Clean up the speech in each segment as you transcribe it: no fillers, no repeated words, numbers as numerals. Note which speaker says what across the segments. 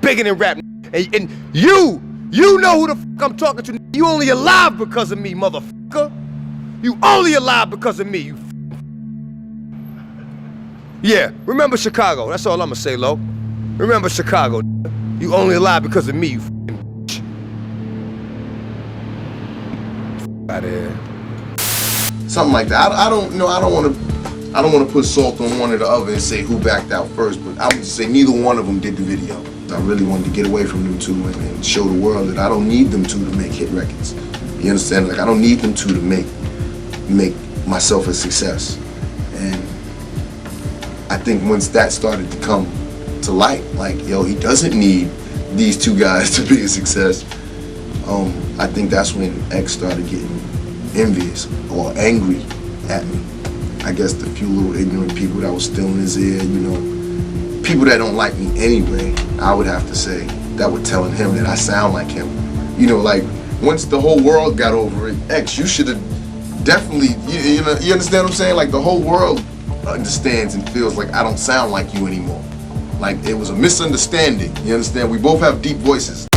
Speaker 1: bigger than rap. And you know who the fuck I'm talking to. You only alive because of me, motherfucker. You only alive because of me, you Yeah, remember Chicago. That's all I'ma say, Lo. Remember Chicago. You only alive because of me, you bitch. Out of here.
Speaker 2: Something like that. I don't know. I don't want to put salt on one or the other and say who backed out first, but I would just say neither one of them did the video. I really wanted to get away from them two and show the world that I don't need them two to make hit records. You understand? Like, I don't need them two to make myself a success. And I think once that started to come to light, like, yo, he doesn't need these two guys to be a success. I think that's when X started getting envious or angry at me. I guess the few little ignorant people that was still in his ear, you know, people that don't like me anyway, I would have to say, that were telling him that I sound like him. You know, like, once the whole world got over it, X, you should have definitely, you know, you understand what I'm saying? Like, the whole world understands and feels like I don't sound like you anymore. Like, it was a misunderstanding, you understand? We both have deep voices.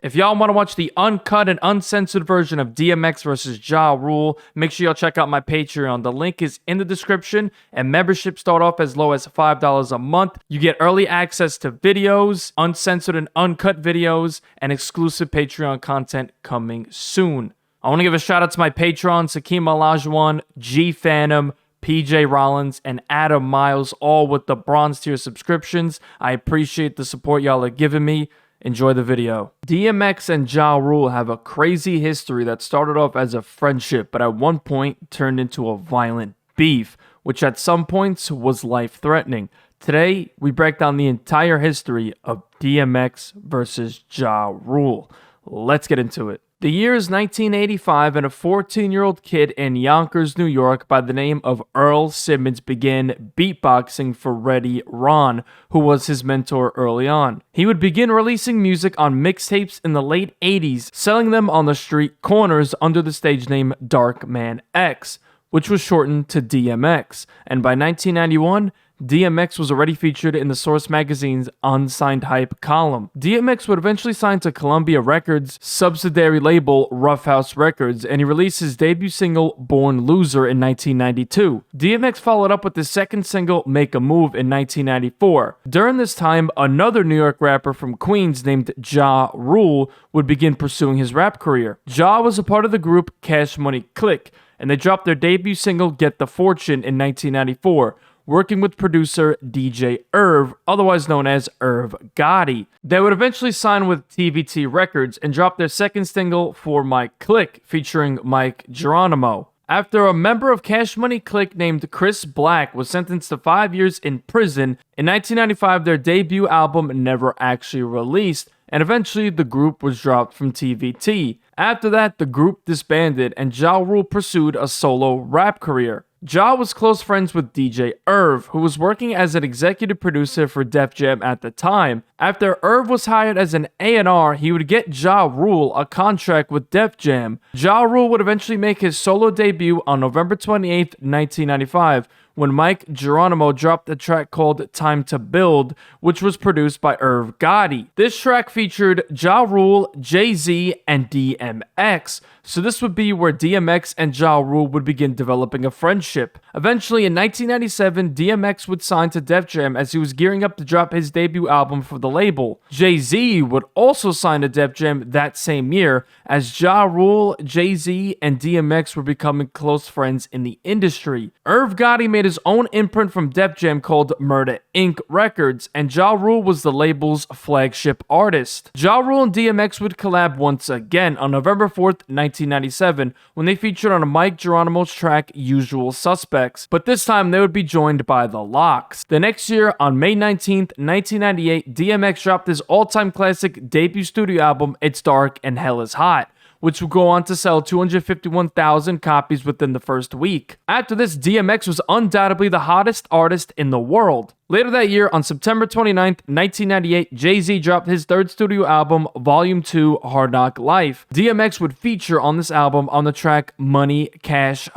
Speaker 3: If y'all want to watch the uncut and uncensored version of DMX vs Ja Rule, make sure y'all check out my Patreon. The link is in the description, and memberships start off as low as $5 a month. You get early access to videos, uncensored and uncut videos, and exclusive Patreon content coming soon. I want to give a shout out to my patrons, Sakeem Olajuwon, G Phantom, PJ Rollins, and Adam Miles, all with the bronze tier subscriptions. I appreciate the support y'all are giving me. Enjoy the video. DMX and Ja Rule have a crazy history that started off as a friendship, but at one point turned into a violent beef, which at some points was life-threatening. Today, we break down the entire history of DMX versus Ja Rule. Let's get into it. The year is 1985, and a 14-year-old kid in Yonkers, New York by the name of Earl Simmons began beatboxing for Reddy Ron, who was his mentor early on. He would begin releasing music on mixtapes in the late 80s, selling them on the street corners under the stage name Dark Man X, which was shortened to DMX, and by 1991, DMX was already featured in the Source magazine's Unsigned Hype column. DMX would eventually sign to Columbia Records' subsidiary label Rough House Records, and he released his debut single Born Loser in 1992. DMX followed up with his second single Make a Move in 1994. During this time, another New York rapper from Queens named Ja Rule would begin pursuing his rap career. Ja was a part of the group Cash Money Click, and they dropped their debut single Get the Fortune in 1994. Working with producer DJ Irv, otherwise known as Irv Gotti. They would eventually sign with TVT Records and drop their second single For My Click, featuring Mike Geronimo. After a member of Cash Money Click named Chris Black was sentenced to 5 years in prison, in 1995 their debut album never actually released, and eventually the group was dropped from TVT. After that, the group disbanded, and Ja Rule pursued a solo rap career. Ja was close friends with DJ Irv, who was working as an executive producer for Def Jam at the time. After Irv was hired as an A&R, he would get Ja Rule a contract with Def Jam. Ja Rule would eventually make his solo debut on November 28, 1995, when Mike Geronimo dropped a track called Time to Build, which was produced by Irv Gotti. This track featured Ja Rule, Jay-Z, and DMX, so this would be where DMX and Ja Rule would begin developing a friendship. Eventually, in 1997, DMX would sign to Def Jam as he was gearing up to drop his debut album for the label. Jay-Z would also sign to Def Jam that same year, as Ja Rule, Jay-Z, and DMX were becoming close friends in the industry. Irv Gotti made his own imprint from Def Jam called Murder Inc. Records, and Ja Rule was the label's flagship artist. Ja Rule and DMX would collab once again on November 4th, 1997, when they featured on a Mike Geronimo's track Usual Suspects, but this time they would be joined by The Lox. The next year, on May 19th, 1998, DMX dropped his all-time classic debut studio album It's Dark and Hell is Hot, which would go on to sell 251,000 copies within the first week. After this, DMX was undoubtedly the hottest artist in the world. Later that year, on September 29th, 1998, Jay-Z dropped his third studio album, Volume 2, Hard Knock Life. DMX would feature on this album on the track Money, Cash,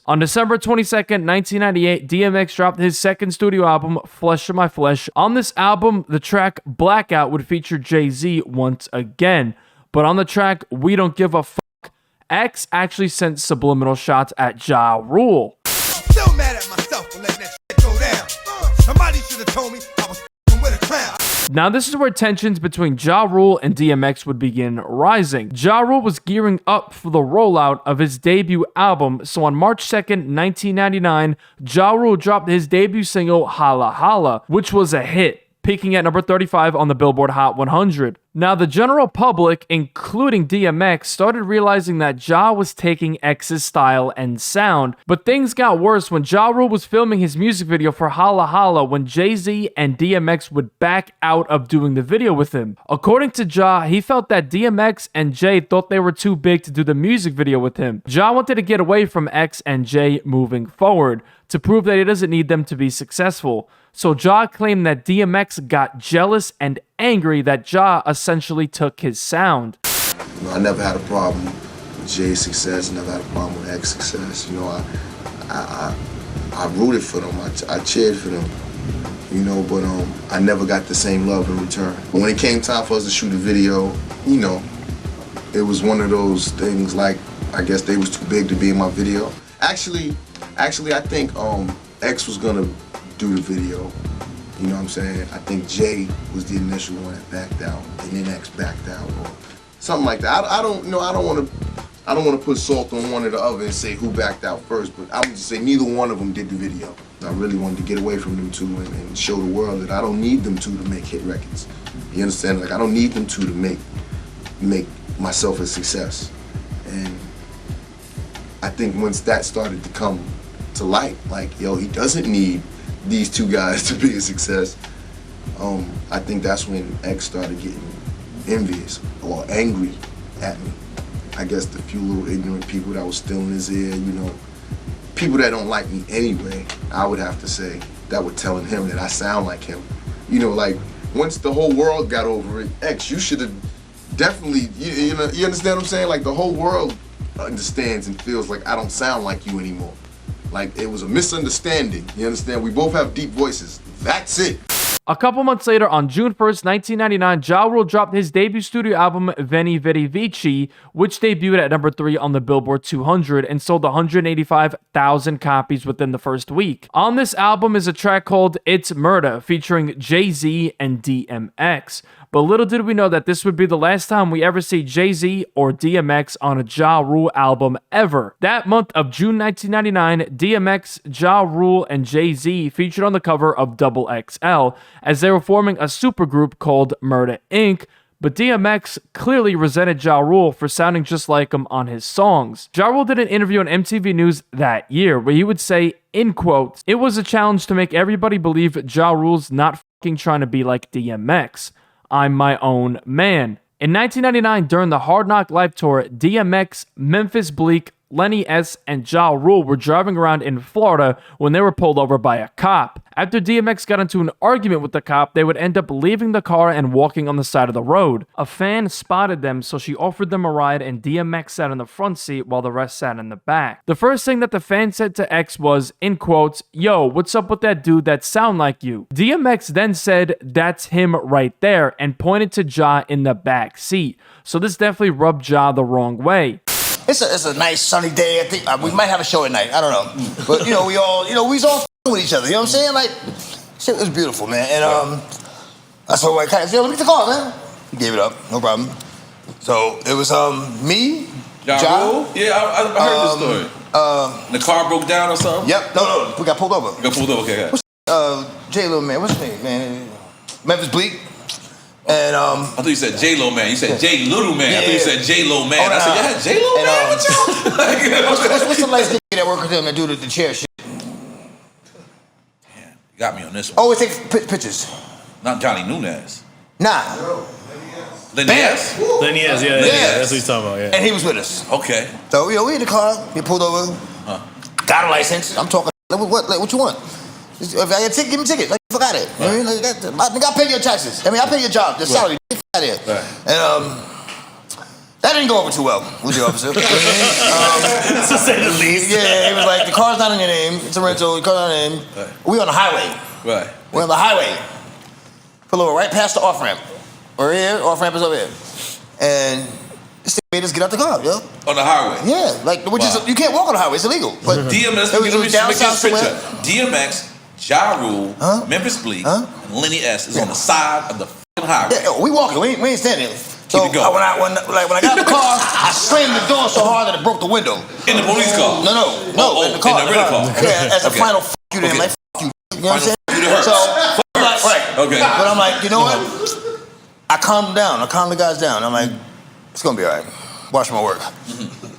Speaker 3: On December 22nd, 1998, DMX dropped his second studio album, Flesh of My Flesh. On this album, the track Blackout would feature Jay-Z once again. But on the track We Don't Give a Fuck, X actually sent subliminal shots at Ja Rule.
Speaker 1: Still mad at myself for letting that shit go down. Somebody should have told me I was with a clown.
Speaker 3: Now, this is where tensions between Ja Rule and DMX would begin rising. Ja Rule was gearing up for the rollout of his debut album, so on March 2nd, 1999, Ja Rule dropped his debut single, Holla Holla, which was a hit, peaking at number 35 on the Billboard Hot 100. Now, the general public, including DMX, started realizing that Ja was taking X's style and sound, but things got worse when Ja Rule was filming his music video for Holla Holla when Jay-Z and DMX would back out of doing the video with him. According to Ja, he felt that DMX and Jay thought they were too big to do the music video with him. Ja wanted to get away from X and Jay moving forward, to prove that he doesn't need them to be successful. So Ja claimed that DMX got jealous and angry that Ja essentially took his sound.
Speaker 2: You know, I never had a problem with Jay's success, never had a problem with X's success. You know, I rooted for them, I cheered for them, you know, but I never got the same love in return. But when it came time for us to shoot a video, you know, it was one of those things like, I guess they was too big to be in my video. Actually, I think X was gonna do the video. You know what I'm saying? I think Jay was the initial one that backed out, and then X backed out, or something like that. I don't want to put salt on one or the other and say who backed out first, but I'm just saying neither one of them did the video. I really wanted to get away from them two and show the world that I don't need them two to make hit records. You understand? Like, I don't need them two to make myself a success. And I think once that started to come to light, like, yo, he doesn't need these two guys to be a success, I think that's when X started getting envious or angry at me. I guess the few little ignorant people that was still in his ear, you know, people that don't like me anyway, I would have to say, that were telling him that I sound like him. You know, like, once the whole world got over it, X, you should have definitely, you know, you understand what I'm saying? Like, the whole world understands and feels like I don't sound like you anymore. Like, it was a misunderstanding, you understand? We both have deep voices. That's it.
Speaker 3: A couple months later, on June 1st, 1999, Ja Rule dropped his debut studio album, Veni Vidi Vici, which debuted at number 3 on the Billboard 200 and sold 185,000 copies within the first week. On this album is a track called It's Murder, featuring Jay-Z and DMX. But little did we know that this would be the last time we ever see Jay-Z or DMX on a Ja Rule album ever. That month of June 1999, DMX, Ja Rule, and Jay-Z featured on the cover of Double XL as they were forming a supergroup called Murder Inc., but DMX clearly resented Ja Rule for sounding just like him on his songs. Ja Rule did an interview on MTV News that year where he would say, in quotes, "It was a challenge to make everybody believe Ja Rule's not fucking trying to be like DMX. I'm my own man." In 1999, during the Hard Knock Life Tour, DMX, Memphis Bleek, Lenny S, and Ja Rule were driving around in Florida when they were pulled over by a cop. After DMX got into an argument with the cop, they would end up leaving the car and walking on the side of the road. A fan spotted them, so she offered them a ride, and DMX sat in the front seat while the rest sat in the back. The first thing that the fan said to X was, in quotes, "Yo, what's up with that dude that sound like you?" DMX then said, "That's him right there," and pointed to Ja in the back seat. So this definitely rubbed Ja the wrong way.
Speaker 4: It's a nice sunny day. I think we might have a show at night. I don't know, but we was all with each other. You know what I'm saying? Like, shit was beautiful, man. And I said, "Like, yo, let me get the call, man." He gave it up, no problem. So it was me,
Speaker 5: Ja Rule? Yeah, I heard this story. The car broke down or something?
Speaker 4: Yep. No, we got pulled over.
Speaker 5: You got pulled over. Okay.
Speaker 4: J-Lo, man. What's his name, man? Memphis Bleek. And
Speaker 5: I thought you said J-Lo man. You said J Little man.
Speaker 4: Yeah,
Speaker 5: I thought you said J-Lo man. I said, yeah, J-Lo
Speaker 4: and,
Speaker 5: man. What y'all?
Speaker 4: What's the last nigga that work with him that do the chair shit?
Speaker 5: Damn, you got me on this one.
Speaker 4: Always take pictures.
Speaker 5: Not Johnny Nunez.
Speaker 4: Nah.
Speaker 5: Lenny S?
Speaker 6: Lenny S, yeah, that's what he's talking about, yeah.
Speaker 4: And he was with us.
Speaker 5: Okay.
Speaker 4: So, we in the car, we pulled over, got a license. I'm talking, what you want? If I get a ticket, give me a ticket. Like, fuck out of it. You know what I mean? Like, I pay your taxes. I pay your job, the salary. Fuck out of here.
Speaker 5: Right.
Speaker 4: And That didn't go over too well with the officer.
Speaker 6: To say the least.
Speaker 4: Yeah, he was like, the car's not in your name. It's a rental. The car's not in your name.
Speaker 5: Right.
Speaker 4: We on the highway.
Speaker 5: Right.
Speaker 4: We're on the highway. Pull over right past the off-ramp. We're here. Off-ramp is over here. And this thing made us get out the car, yo.
Speaker 5: On the highway.
Speaker 4: Yeah, like which is you can't walk on the highway. It's illegal. But
Speaker 5: DMX.
Speaker 4: it was down south somewhere.
Speaker 5: DMX, Ja Rule, Memphis Bleak, and Lenny S is on the side of the fucking highway.
Speaker 4: Yeah, we walking. We ain't standing. So
Speaker 5: Keep it going.
Speaker 4: when I got in the car, I slammed the door so hard that it broke the window.
Speaker 5: In the police car?
Speaker 4: No, in the car.
Speaker 5: In the rental car.
Speaker 4: Yeah, as a final f you to him, like f you. You know what I'm saying?
Speaker 5: You to her.
Speaker 4: So, right.
Speaker 5: Okay.
Speaker 4: But I'm like, you know what? I calmed him down. I calmed the guys down. I'm like, it's gonna be all right. Watch my work.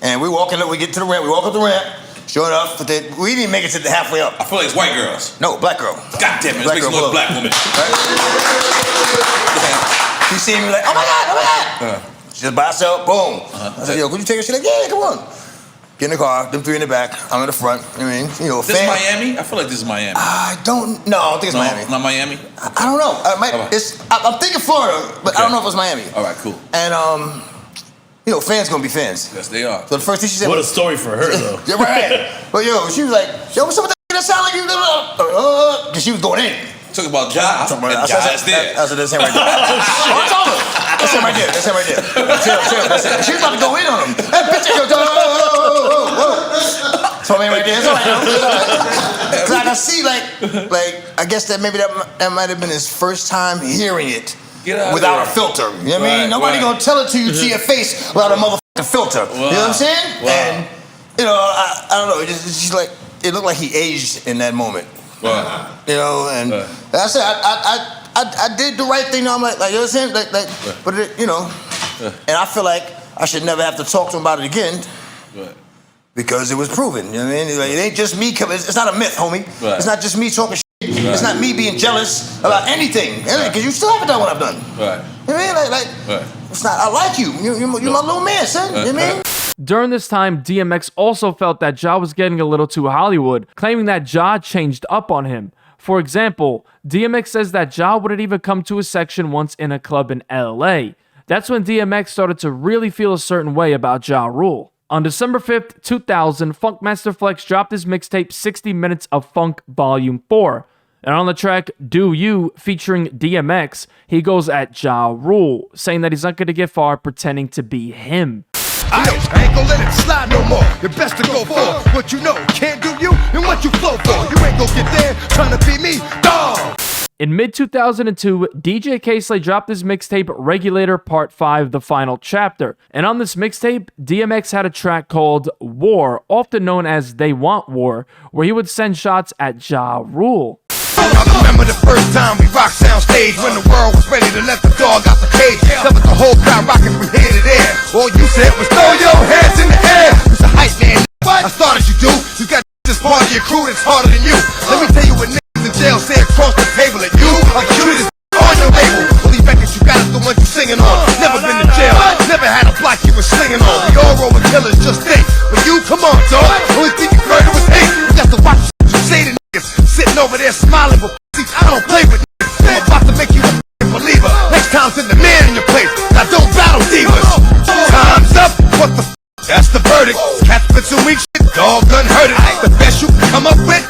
Speaker 4: And we walking up. We get to the ramp. We walk up the ramp. Sure enough, but we didn't even make it to the halfway up.
Speaker 5: I feel like it's white girls.
Speaker 4: No, black girl.
Speaker 5: God damn it,
Speaker 4: Black
Speaker 5: this makes
Speaker 4: girl
Speaker 5: me look black woman.
Speaker 4: She seen me like, oh my God. She just by herself, boom. I said, yo, could you take her? She's like, yeah, come on. Get in the car, them three in the back, I'm in the front. I mean, you know,
Speaker 5: This is Miami? I feel like this is Miami.
Speaker 4: I don't think it's Miami.
Speaker 5: Not Miami?
Speaker 4: I don't know. I'm thinking Florida, but I don't know if it's Miami.
Speaker 5: All right, cool.
Speaker 4: And, you know, fans gonna be fans.
Speaker 5: Yes, they are.
Speaker 4: So the first thing she said
Speaker 6: What a story for her, though.
Speaker 4: Yeah, right. But yo, she was like, yo, what's up with that sound like you? Because she was going in.
Speaker 5: Talk about Ja. And Ja's there.
Speaker 4: I said, that's him right there. Oh, I told her. That's him right there. That's him right there. Chill. That's it. She was about to go in on him. That bitch, yo, so I mean, right there. It's all right. Because I can see, like, I guess that maybe that might have been his first time hearing it without a filter. You know what I mean? Nobody gonna tell it to you to your face without a motherfucking filter. You know what I'm saying?
Speaker 5: Wow.
Speaker 4: And, you know, I don't know. It's like, it looked like he aged in that moment.
Speaker 5: Wow.
Speaker 4: You know, and I said I did the right thing. I'm like you know what I'm saying? Like but it, you know, and I feel like I should never have to talk to him about it again because it was proven. You know what I mean? Like, it ain't just me coming. It's not a myth, homie.
Speaker 5: Right.
Speaker 4: It's not just me talking shit. It's not me being jealous about anything. Because you still haven't done what I've done.
Speaker 5: Right.
Speaker 4: You know what I mean? It's not. I like you. You're my little man, son. You know what I mean?
Speaker 3: During this time, DMX also felt that Ja was getting a little too Hollywood, claiming that Ja changed up on him. For example, DMX says that Ja wouldn't even come to his section once in a club in LA. That's when DMX started to really feel a certain way about Ja Rule. On December 5th, 2000, Funkmaster Flex dropped his mixtape 60 Minutes of Funk Volume 4. And on the track Do You, featuring DMX, he goes at Ja Rule, saying that he's not going to get far pretending to be him.
Speaker 1: I ain't gonna let it slide no more. You're best to go for what you know can't do you and what you flow for. You ain't gonna get there trying to be me, dawg.
Speaker 3: In mid-2002, DJ K-Slay dropped his mixtape Regulator Part 5, The Final Chapter. And on this mixtape, DMX had a track called War, often known as They Want War, where he would send shots at Ja Rule.
Speaker 1: I remember the first time we rocked soundstage when the world was ready to let the dog out the cage. That was the whole crowd rocking from here to there. All you said was throw your hands in the air. It's a hype man. What? I thought as you do. You got this part of your crew that's harder than you. Let me tell you what niggas in jail say across the table at you. Like you this on your label. All these records you got is the ones you singing on. Never been to jail. Never had a block you were slinging on. We all roll with killers, just think. But you, come on, dog. Only thing you heard was hate. You got to watch you say to niggas sitting over there smiling, but I don't play with niggas. I'm about to make you a believer. Next time send the man in your place. I don't battle divas. Time's up. What the f? That's the verdict. Cats been some weak shit. Dog done heard it. The best you can come up with.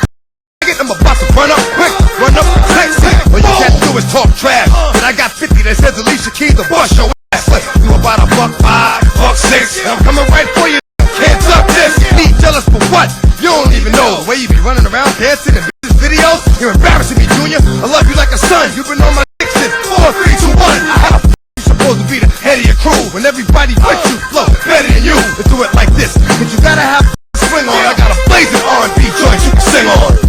Speaker 1: I'm about to run up quick. Run up sexy. All you can't do is talk trash. And I got 50 that says Alicia Keys to bust your ass. You about a $1.5, $1.6. And I'm coming right for you. Can't duck this. Me jealous for what? You don't even know the way you be running around dancing and videos. You're embarrassing me, Junior. I love you like a son. You've been on my dick since 4, 3, 2, 1. How the f you supposed to be the head of your crew when everybody but you flow better than you? Let's do it like this. Cause you gotta have a swing on. I got a blazing R&B joint you can sing on.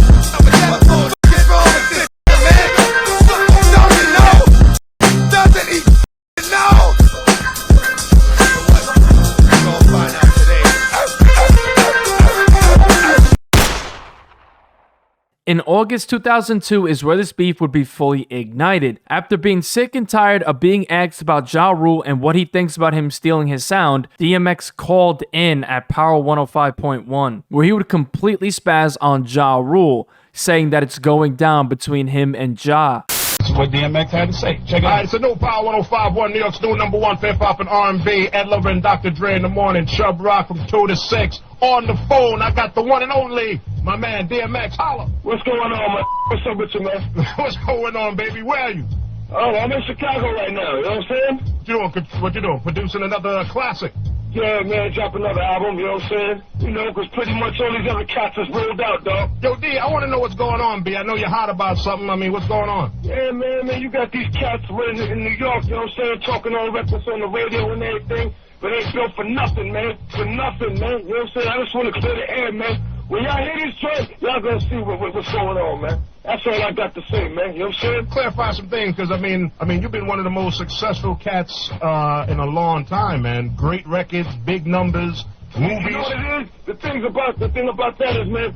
Speaker 1: Doesn't he know?
Speaker 3: In August 2002 is where this beef would be fully ignited. After being sick and tired of being asked about Ja Rule and what he thinks about him stealing his sound, DMX called in at Power 105.1, where he would completely spaz on Ja Rule, saying that it's going down between him and Ja.
Speaker 7: what DMX had to say. Check it out. It's a new Power 105.1, New York's new #1 hip-hop and R&B. Ed Lover and Dr. Dre in the morning. Chubb Rock from 2 to 6. On the phone, I got the one and only, my man, DMX. Holla.
Speaker 8: What's going on, man? What's up with you, man?
Speaker 7: What's going on, baby? Where are you?
Speaker 8: Oh, I'm in Chicago right now, you know what I'm saying?
Speaker 7: What you doing? Producing another classic?
Speaker 8: Yeah, man, drop another album, you know what I'm saying? You know, because pretty much all these other cats is rolled out, dog.
Speaker 7: Yo, D, I want to know what's going on, B. I know you're hot about something. I mean, what's going on?
Speaker 8: Yeah, man, you got these cats running in New York, you know what I'm saying? Talking all reckless on the radio and everything, but they built for nothing, man. For nothing, man. You know what I'm saying? I just want to clear the air, man. When y'all hear this joint, y'all gonna see what's going on, man. That's all I got to say, man. You know what I'm saying?
Speaker 7: Clarify some things, because, I mean, you've been one of the most successful cats in a long time, man. Great records, big numbers, movies.
Speaker 8: You know what it is? The thing about that is, man,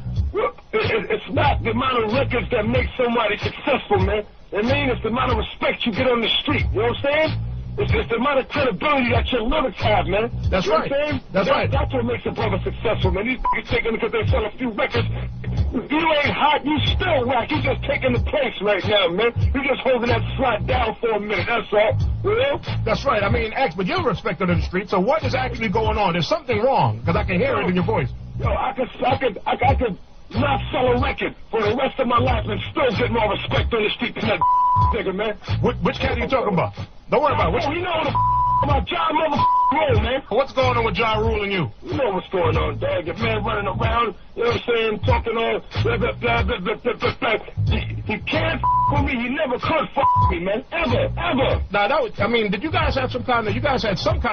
Speaker 8: it's not the amount of records that make somebody successful, man. I mean, it's the amount of respect you get on the street. You know what I'm saying? It's the amount of credibility that your lyrics have, man.
Speaker 7: That's
Speaker 8: you know
Speaker 7: right.
Speaker 8: What I'm saying?
Speaker 7: That's right.
Speaker 8: That's what makes a brother successful, man. These niggas taking because they sell a few records. If you ain't hot, you still whack. You just taking the place right now, man. You just holding that slot down for a minute. That's all. You know?
Speaker 7: That's right. I mean, but you're respected in the street. So what is actually going on? There's something wrong, because I can hear it in your voice.
Speaker 8: Yo, I could not sell a record for the rest of my life and still get more respect on the street than that nigga, man.
Speaker 7: Which cat are you talking about? Don't worry about it.
Speaker 8: You know about Ja Rule, man.
Speaker 7: What's going on with Ja Rule and you?
Speaker 8: You know what's going on, dog. Your man running around, you know what I'm saying, talking all blah, blah, blah, blah, blah, blah, blah, blah. He can't with me. He never could with me, man. Ever.
Speaker 7: Now, did you guys have some kind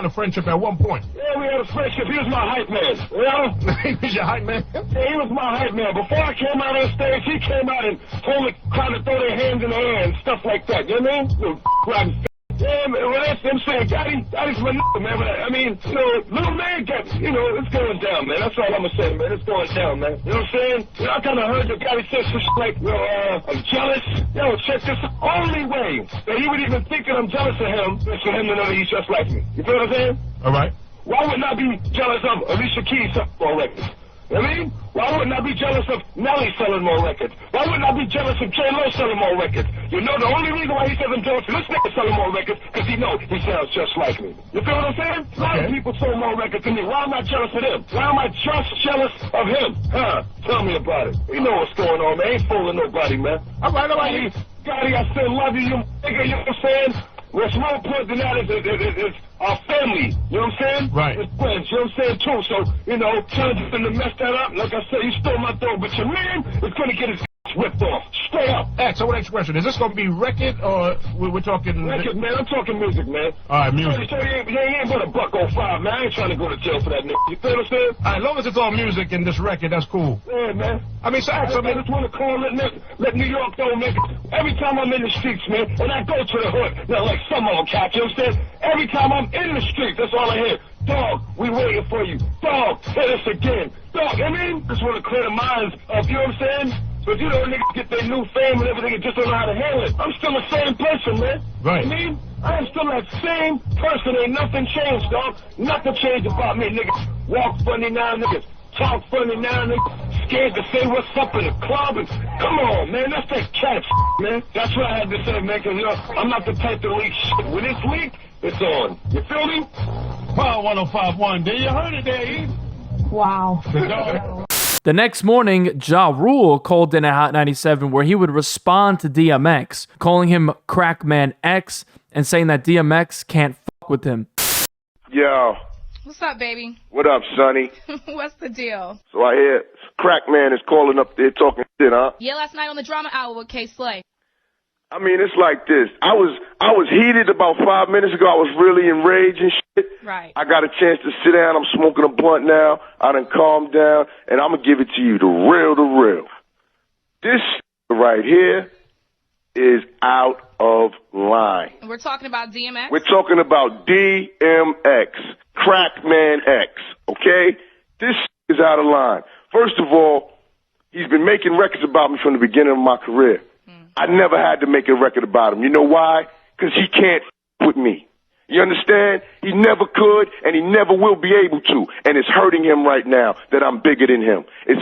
Speaker 7: of friendship at one point?
Speaker 8: Yeah, we had a friendship. He was my hype man, you know?
Speaker 7: He was your hype man?
Speaker 8: Yeah, he was my hype man. Before I came out on stage, he came out and told me kind of throw their hands in the air and stuff like that, you know what I mean? Yeah, man, well, that's them saying, Daddy's my nigga, man. But I mean, you know, little man it's going down, man. That's all I'm gonna say, man. It's going down, man. You know what I'm saying? You know, I kind of heard that Daddy said some shit like, I'm jealous. Yo, check this. The only way that he would even think that I'm jealous of him is for him to know that he's just like me. You feel what I'm saying?
Speaker 7: All right.
Speaker 8: Why wouldn't I be jealous of Alicia Keys selling more records? You know what I mean? Why wouldn't I be jealous of Nelly selling more records? Why wouldn't I be jealous of J-Lo selling more records? You know, the only reason why he says I'm jealous of this nigga selling more records, because he knows he sounds just like me. You feel what I'm saying? A lot of people sold more records than me. Why am I jealous of them? Why am I just jealous of him? Tell me about it. You know what's going on, man. Ain't fooling nobody, man.
Speaker 7: All right.
Speaker 8: Gotti, I still love you, you nigga, you know what I'm saying? What's more important than that is our family, you know what I'm saying?
Speaker 7: Right.
Speaker 8: It's friends, you know what I'm saying, too. So, you know, trying to mess that up, like I said, you stole my throat, but your man is going to get his whipped off. Straight up.
Speaker 7: So next question. Is this going to be record, or we're talking...
Speaker 8: Record, man. I'm talking music, man.
Speaker 7: All right, music.
Speaker 8: So he ain't but $105, man. I ain't trying to go to jail for that nigga. You feel what I'm saying?
Speaker 7: All right, as long as it's all music and this record, that's cool.
Speaker 8: Yeah, man.
Speaker 7: I mean,
Speaker 8: I just want to call let New York know, man. Every time I'm in the streets, man, and I go to the hood, now, like some old cat, you know what I'm saying? Every time I'm in the streets, that's all I hear. Dog, we waiting for you. Dog, hit us again. Dog, I mean, just want to clear the minds of, you know what I'm saying? But you know, niggas get their new fame and everything and just don't know how to handle it. I'm still the same person, man.
Speaker 7: Right.
Speaker 8: I mean, I am still that same person. Ain't nothing changed, dog. Nothing changed about me, niggas. Walk funny now, niggas. Talk funny now, niggas. Scared to say what's up in the club. And come on, man. That's that cat man. That's what I had to say, man, because, you know, I'm not the type to leak shit. When it's leaked, it's on. You feel me?
Speaker 7: Power 105.1. There you heard it there, Eve.
Speaker 9: Wow.
Speaker 3: The next morning, Ja Rule called in at Hot 97 where he would respond to DMX, calling him Crackman X and saying that DMX can't fuck with him.
Speaker 10: Yo.
Speaker 9: What's up, baby?
Speaker 10: What up, Sonny?
Speaker 9: What's the deal?
Speaker 10: So I hear Crackman is calling up there talking shit, huh?
Speaker 9: Yeah, last night on the Drama Hour with K Slay.
Speaker 10: I mean, it's like this. I was heated about 5 minutes ago. I was really enraged and shit.
Speaker 9: Right.
Speaker 10: I got a chance to sit down. I'm smoking a blunt now. I done calmed down, and I'm gonna give it to you, the real. This right here is out of line.
Speaker 9: We're talking about DMX?
Speaker 10: We're talking about DMX, Crackman X, okay? This is out of line. First of all, he's been making records about me from the beginning of my career. I never had to make a record about him. You know why? Because he can't with me. You understand? He never could, and he never will be able to. And it's hurting him right now that I'm bigger than him. It's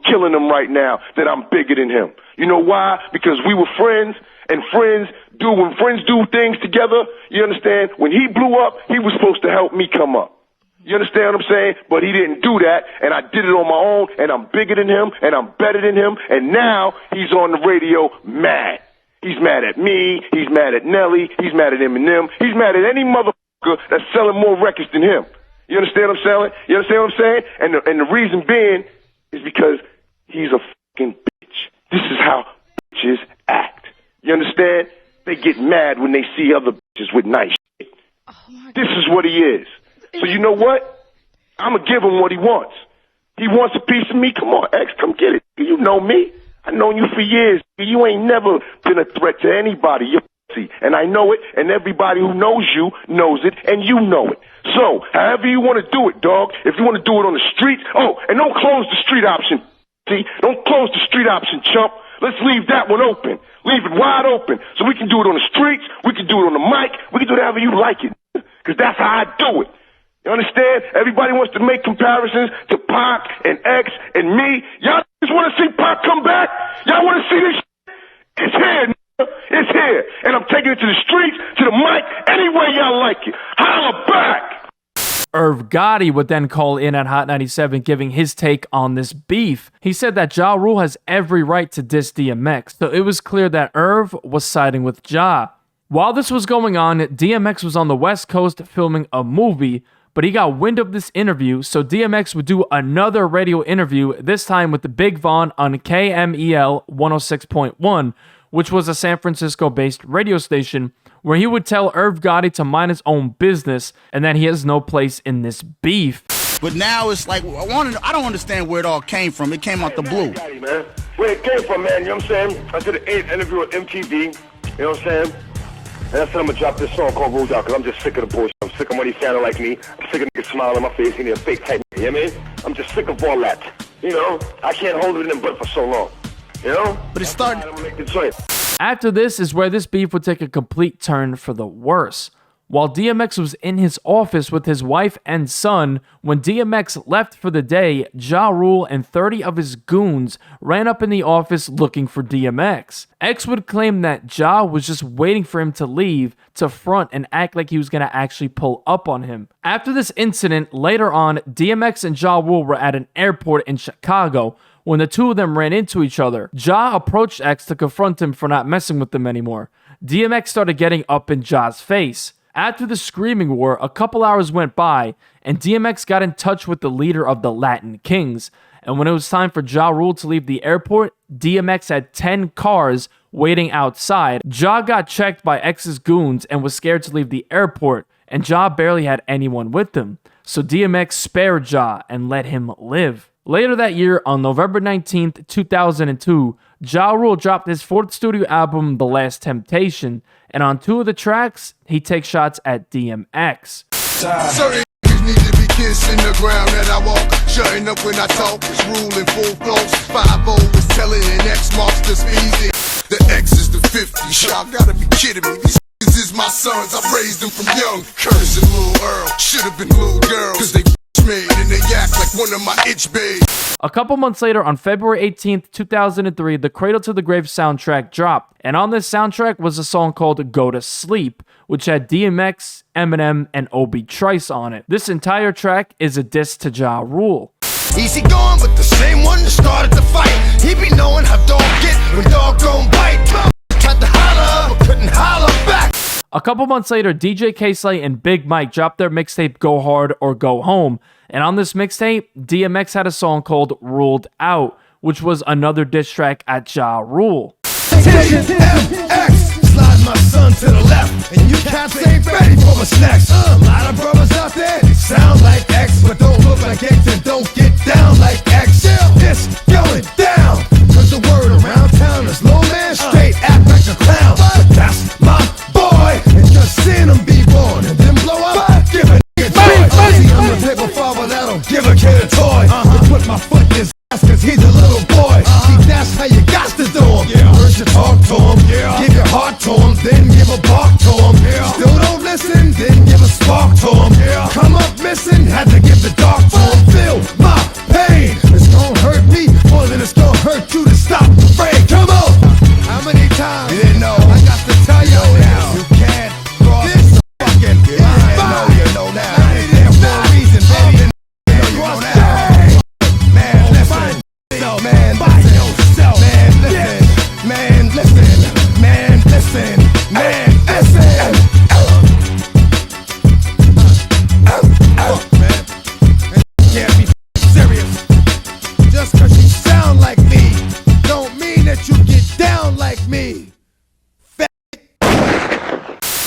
Speaker 10: killing him right now that I'm bigger than him. You know why? Because we were friends, and friends when friends do things together, you understand? When he blew up, he was supposed to help me come up. You understand what I'm saying? But he didn't do that, and I did it on my own, and I'm bigger than him, and I'm better than him, and now he's on the radio mad. He's mad at me, he's mad at Nelly, he's mad at Eminem, he's mad at any motherfucker that's selling more records than him. You understand what I'm saying? You understand what I'm saying? And the reason being is because he's a fucking bitch. This is how bitches act. You understand? They get mad when they see other bitches with nice shit. This is what he is. So you know what? I'm going to give him what he wants. He wants a piece of me. Come on, X, come get it. You know me. I've known you for years. You ain't never been a threat to anybody. You're pussy. And I know it, and everybody who knows you knows it, and you know it. So, however you want to do it, dog. If you want to do it on the streets, oh, and don't close the street option. See? Don't close the street option, chump. Let's leave that one open. Leave it wide open. So we can do it on the streets. We can do it on the mic. We can do it however you like it. Because that's how I do it. You understand? Everybody wants to make comparisons to Pac and X and me. Y'all just want to see Pac come back? Y'all want to see this shit? It's here, nigga. It's here. And I'm taking it to the streets, to the mic, any way y'all like it. Holla back!
Speaker 3: Irv Gotti would then call in at Hot 97 giving his take on this beef. He said that Ja Rule has every right to diss DMX, so it was clear that Irv was siding with Ja. While this was going on, DMX was on the West Coast filming a movie, but he got wind of this interview, so DMX would do another radio interview, this time with the Big Von on KMEL 106.1, which was a San Francisco-based radio station, where he would tell Irv Gotti to mind his own business and that he has no place in this beef.
Speaker 11: But now it's like, I don't understand where it all came from. It came out the blue.
Speaker 10: Man. Where it came from, man, you know what I'm saying? I did an interview with MTV, you know what I'm saying? And I said I'm gonna drop this song called Rules Out, because I'm just sick of the bullshit. I'm sick of money sounding like me. I'm sick of niggas smiling in my face, he need a fake type, you know what I mean? I'm just sick of all that. You know? I can't hold it in but for so long. You know?
Speaker 11: But it started.
Speaker 10: I'm gonna make the choice.
Speaker 3: After this is where this beef would take a complete turn for the worse. While DMX was in his office with his wife and son, when DMX left for the day, Ja Rule and 30 of his goons ran up in the office looking for DMX. X would claim that Ja was just waiting for him to leave to front and act like he was going to actually pull up on him. After this incident, later on, DMX and Ja Rule were at an airport in Chicago. When the two of them ran into each other, Ja approached X to confront him for not messing with them anymore. DMX started getting up in Ja's face. After the screaming war, a couple hours went by, and DMX got in touch with the leader of the Latin Kings. And when it was time for Ja Rule to leave the airport, DMX had 10 cars waiting outside. Ja got checked by X's goons and was scared to leave the airport, and Ja barely had anyone with him. So DMX spared Ja and let him live. Later that year, on November 19th, 2002, Ja Rule dropped his fourth studio album, The Last Temptation, and on 2 of the tracks, he takes shots at DMX.
Speaker 1: Certain niggas need to be kissing the ground that I walk. Shutting up when I talk, it's ruling full flows. 5-0 is telling, and X marks the speed. The X is the 50. Y'all gotta be kidding me. These niggas is my sons, I raised them from young. Curtis and Lil Earl should've been little girls, cause they made and they act like one of my itch babes.
Speaker 3: A couple months later, on February 18th, 2003, the Cradle to the Grave soundtrack dropped, and on this soundtrack was a song called Go to Sleep, which had DMX, Eminem, and Obi Trice on it. This entire track is a diss to Ja Rule.
Speaker 1: Easy going, but the same one that started the fight. He be knowing how dog get when dog gon' bite. Tried to holler, but couldn't holler back.
Speaker 3: A couple months later, DJ K-Slay and Big Mike dropped their mixtape Go Hard or Go Home, and on this mixtape, DMX had a song called Ruled Out, which was another diss track at Ja Rule.
Speaker 1: MX, slide my son to the left, and you cats ain't ready for my snacks. A lot of brothers out there sound like X, but don't look like X and don't get down like X. This going down, cause the word around town is low man straight act like a clown. But that's my boy, and just seeing him be born and then blow up, give a nigga joy. See, I'm the paper father that'll give a kid a toy. Put my foot in his ass cause he's a little boy. See, that's how you got to do him. First you talk to him, give your heart to him, then give a bark to him. Still don't listen, then give a spark to him. Come up missing, had to give the dark to him. Feel my pain, it's gonna hurt me more than it's gonna hurt you to stop the rain. Come on! How many times? You didn't know. I got to tell you.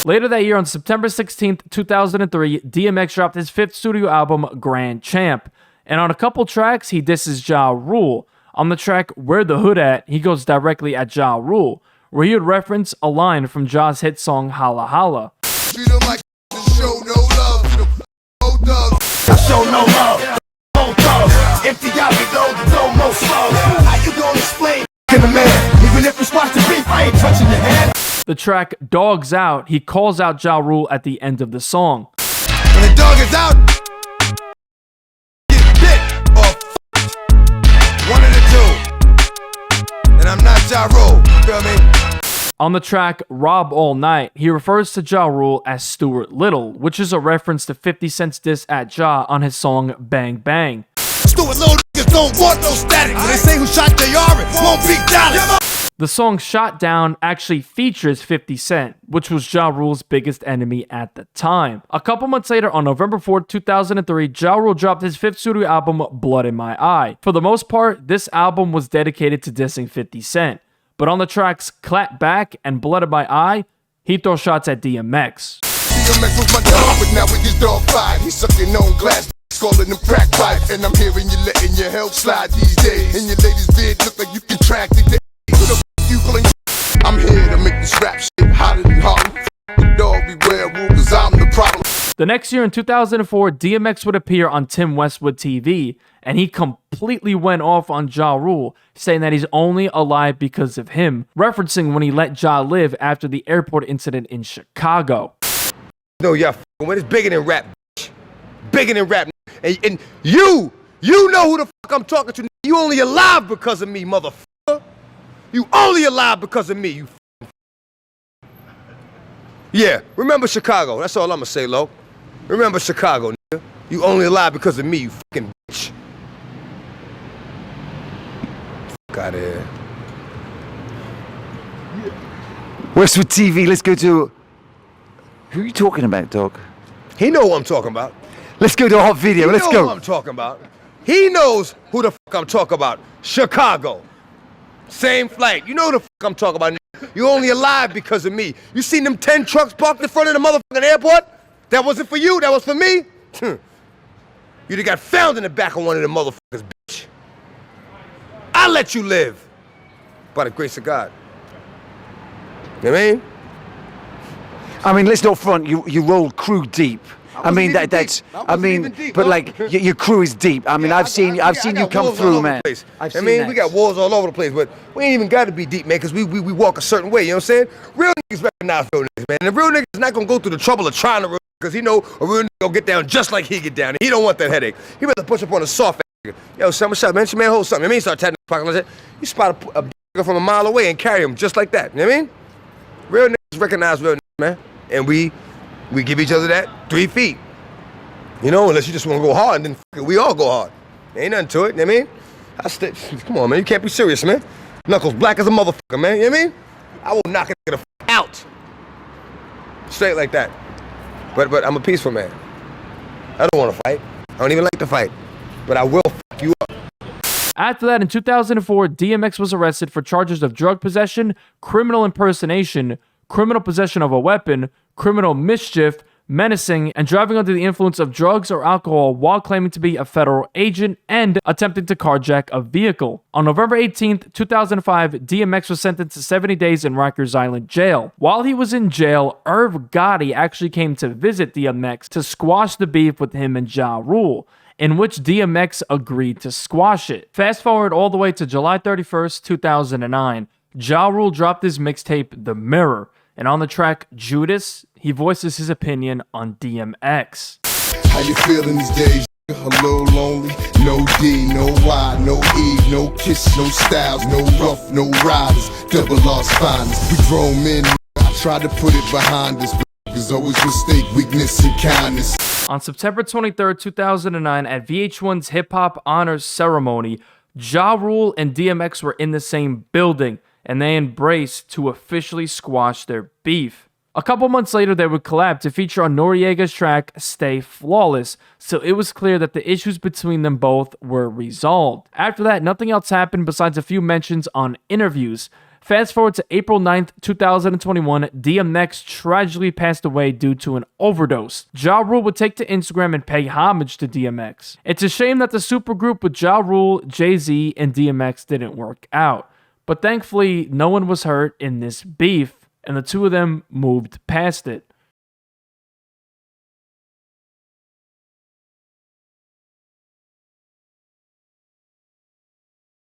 Speaker 3: Later that year, on September 16th, 2003, DMX dropped his 5th studio album, Grand Champ. And on a couple tracks, he disses Ja Rule. On the track, Where the Hood At, he goes directly at Ja Rule, where he would reference a line from Ja's hit song, Holla Holla.
Speaker 1: Treat 'em like show no love to the old thugs. I show no love. Old thugs. Empty out me though, no more slugs. How you gonna explain to the man? Even if it's watch the beef, I ain't touching your hand.
Speaker 3: The track Dogs Out, he calls out Ja Rule at the end of the song.
Speaker 1: When the dog is out, get bit or one of the two. And I'm not Ja Rule, feel me?
Speaker 3: On the track Rob All Night, he refers to Ja Rule as Stuart Little, which is a reference to 50 Cent's diss at Ja on his song Bang Bang.
Speaker 1: Stuart little niggas don't want no static. When they say who shot JR, it won't be Dallas.
Speaker 3: The song Shot Down actually features 50 Cent, which was Ja Rule's biggest enemy at the time. A couple months later, on November 4th, 2003, Ja Rule dropped his 5th studio album, Blood in My Eye. For the most part, this album was dedicated to dissing 50 Cent. But on the tracks Clap Back and Blood in My Eye, he throws shots at DMX.
Speaker 1: DMX was my dog, but now we just dog fight. He's sucking on glass, calling them crack pipe. And I'm hearing you letting your help slide these days. And your ladies vid look like you contracted the who the you calling? I'm here to make this rap shit hotter than Harlem. The dog beware, rule, cause I'm the problem.
Speaker 3: The next year in 2004, DMX would appear on Tim Westwood TV, and he completely went off on Ja Rule, saying that he's only alive because of him, referencing when he let Ja live after the airport incident in Chicago.
Speaker 1: No, y'all f***ing with it's bigger than rap, bitch. Bigger than rap. And you know who the fuck I'm talking to. You only alive because of me, motherfucker. You only alive because of me, you f***ing. Yeah, remember Chicago. That's all I'm gonna say, Lo. Remember Chicago, nigga. You only alive because of me, you fucking bitch. Fuck out of here.
Speaker 12: Westwood TV, let's go to... Who are you talking about, dog?
Speaker 1: He know what I'm talking about.
Speaker 12: Let's go to a hot video, let's
Speaker 1: He
Speaker 12: go.
Speaker 1: knows what I'm talking about. He knows who the fuck I'm talking about. Chicago. Same flight. You know who the fuck I'm talking about. Nigga. You only alive because of me. You seen them 10 trucks parked in front of the motherfucking airport? That wasn't for you, that was for me? You'd have got found in the back of one of them motherfuckers, bitch. I let you live. By the grace of God. You know what I mean?
Speaker 12: I mean, let's not front, you rolled crew deep. I mean, that's, I mean, but like, your crew is deep. I mean, I've seen you come through, man.
Speaker 1: I mean, we got wars all over the place, but we ain't even got to be deep, man, because we walk a certain way, you know what I'm saying? Real niggas recognize real niggas, man. And a real nigga is not going to go through the trouble of trying to real because he know a real nigga going to get down just like he get down. And he don't want that headache. He rather push up on a soft ass nigga. Yo, son, what's up, man? Man, hold something. I mean, start tapping the pocket like that. You spot a nigga from a mile away and carry him just like that. You know what I mean? Real niggas recognize real niggas, man. And we give each other that 3 feet. You know, unless you just want to go hard, then we all go hard. There ain't nothing to it, you know what I mean? Come on, man, you can't be serious, man. Knuckles black as a motherfucker, man, you know what I mean? I will knock it the fuck out. Straight like that. But I'm a peaceful man. I don't want to fight. I don't even like to fight. But I will fuck you up.
Speaker 3: After that, in 2004, DMX was arrested for charges of drug possession, criminal impersonation, criminal possession of a weapon, criminal mischief, menacing, and driving under the influence of drugs or alcohol while claiming to be a federal agent and attempting to carjack a vehicle. On November 18th, 2005, DMX was sentenced to 70 days in Rikers Island jail. While he was in jail, Irv Gotti actually came to visit DMX to squash the beef with him and Ja Rule, in which DMX agreed to squash it. Fast forward all the way to July 31st, 2009. Ja Rule dropped his mixtape, The Mirror, and on the track Judas, he voices his opinion on DMX.
Speaker 1: How you feeling these days? A little lonely, no D, no Y, no E, no kiss, no styles, no rough, no riders, double lost finest. We grown men, I try to put it behind us, but there's always mistake, weakness, and kindness.
Speaker 3: On September 23rd, 2009, at VH1's Hip Hop Honors Ceremony, Ja Rule and DMX were in the same building, and they embraced to officially squash their beef. A couple months later, they would collab to feature on Noriega's track Stay Flawless, so it was clear that the issues between them both were resolved. After that, nothing else happened besides a few mentions on interviews. Fast forward to April 9th, 2021, DMX tragically passed away due to an overdose. Ja Rule would take to Instagram and pay homage to DMX. It's a shame that the supergroup with Ja Rule, Jay-Z, and DMX didn't work out. But thankfully, no one was hurt in this beef, and the two of them moved past it.